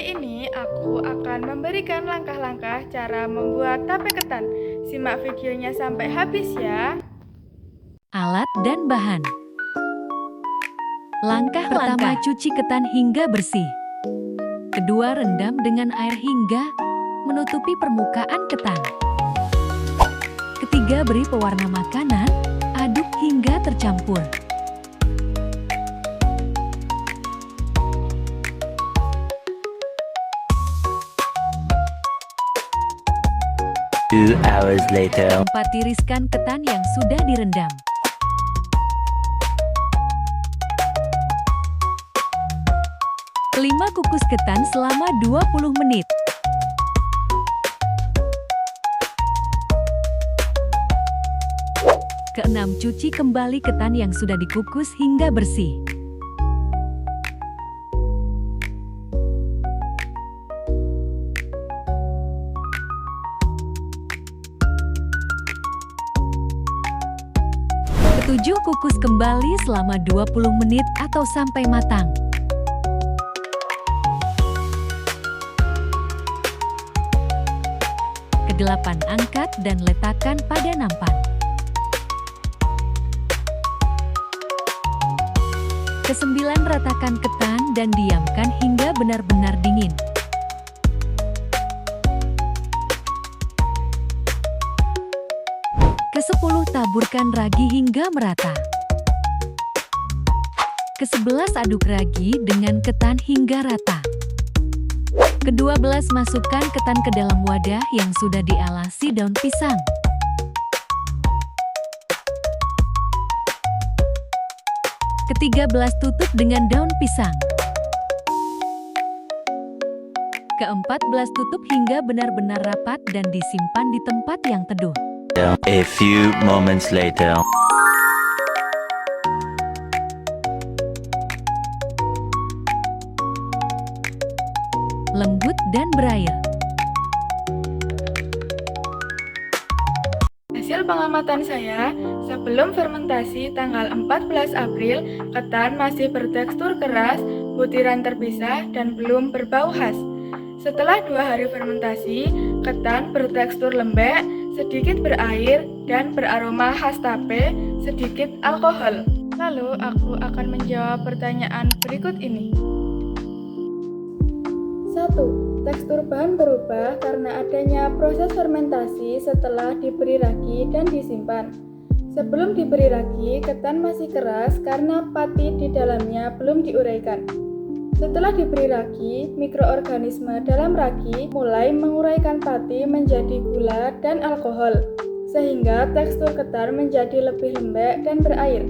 Kali ini aku akan memberikan langkah-langkah cara membuat tape ketan. Simak videonya sampai habis ya. Alat dan bahan. Langkah pertama, cuci ketan hingga bersih. Kedua, rendam dengan air hingga menutupi permukaan ketan. Ketiga, beri pewarna makanan, aduk hingga tercampur. Two hours later. Keempat, tiriskan ketan yang sudah direndam. Kelima, kukus ketan selama 20 menit. Keenam, cuci kembali ketan yang sudah dikukus hingga bersih. Ketujuh, kukus kembali selama 20 menit atau sampai matang. Kedelapan, angkat dan letakkan pada nampan. Kesembilan, ratakan ketan dan diamkan hingga benar-benar dingin. Kesepuluh, taburkan ragi hingga merata. Ke-11, aduk ragi dengan ketan hingga rata. Ke-12, masukkan ketan ke dalam wadah yang sudah dialasi daun pisang. Ke-13, tutup dengan daun pisang. Ke-14, tutup hingga benar-benar rapat dan disimpan di tempat yang teduh. A few moments later. Lembut dan berair. Hasil pengamatan saya, sebelum fermentasi tanggal 14 April, ketan masih bertekstur keras, butiran terpisah, dan belum berbau khas. Setelah 2 hari fermentasi, ketan bertekstur lembek, sedikit berair, dan beraroma khas tape, sedikit alkohol. Lalu aku akan menjawab pertanyaan berikut ini. 1. Tekstur bahan berubah karena adanya proses fermentasi setelah diberi ragi dan disimpan. Sebelum diberi ragi, ketan masih keras karena pati di dalamnya belum diuraikan. Setelah diberi ragi, mikroorganisme dalam ragi mulai menguraikan pati menjadi gula dan alkohol, sehingga tekstur ketan menjadi lebih lembek dan berair.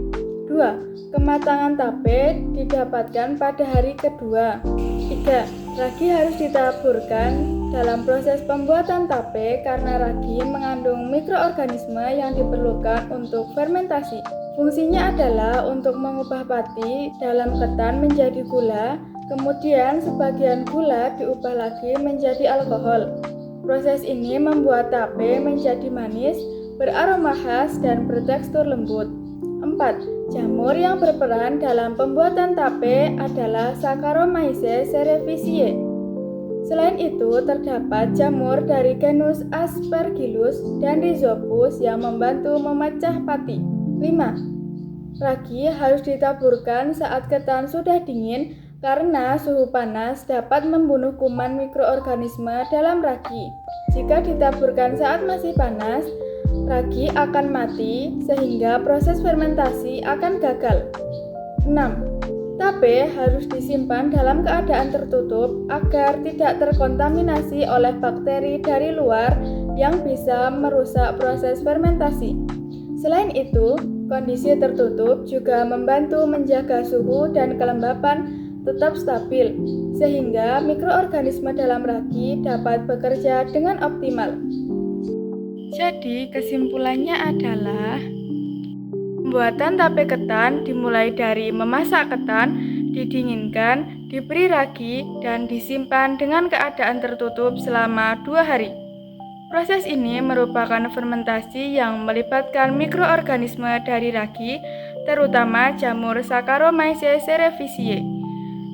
2. Kematangan tape didapatkan pada hari kedua. 3. Ragi harus ditaburkan dalam proses pembuatan tape karena ragi mengandung mikroorganisme yang diperlukan untuk fermentasi. Fungsinya adalah untuk mengubah pati dalam ketan menjadi gula, kemudian sebagian gula diubah lagi menjadi alkohol. Proses ini membuat tape menjadi manis, beraroma khas, dan bertekstur lembut. 4. Jamur yang berperan dalam pembuatan tape adalah Saccharomyces cerevisiae. Selain itu, terdapat jamur dari genus Aspergillus dan Rhizopus yang membantu memecah pati. 5. Ragi harus ditaburkan saat ketan sudah dingin karena suhu panas dapat membunuh kuman mikroorganisme dalam ragi. Jika ditaburkan saat masih panas, ragi akan mati sehingga proses fermentasi akan gagal. 6. Tape harus disimpan dalam keadaan tertutup agar tidak terkontaminasi oleh bakteri dari luar yang bisa merusak proses fermentasi. Selain itu, kondisi tertutup juga membantu menjaga suhu dan kelembapan tetap stabil, sehingga mikroorganisme dalam ragi dapat bekerja dengan optimal. Jadi, kesimpulannya adalah pembuatan tape ketan dimulai dari memasak ketan, didinginkan, diberi ragi, dan disimpan dengan keadaan tertutup selama 2 hari. Proses ini merupakan fermentasi yang melibatkan mikroorganisme dari ragi, terutama jamur Saccharomyces cerevisiae.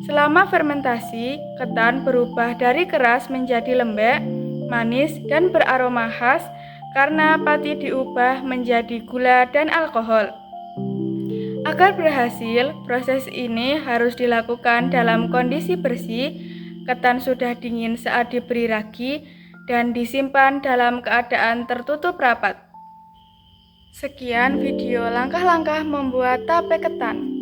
Selama fermentasi, ketan berubah dari keras menjadi lembek, manis, dan beraroma khas karena pati diubah menjadi gula dan alkohol. Agar berhasil, proses ini harus dilakukan dalam kondisi bersih, ketan sudah dingin saat diberi ragi, dan disimpan dalam keadaan tertutup rapat. Sekian video langkah-langkah membuat tape ketan.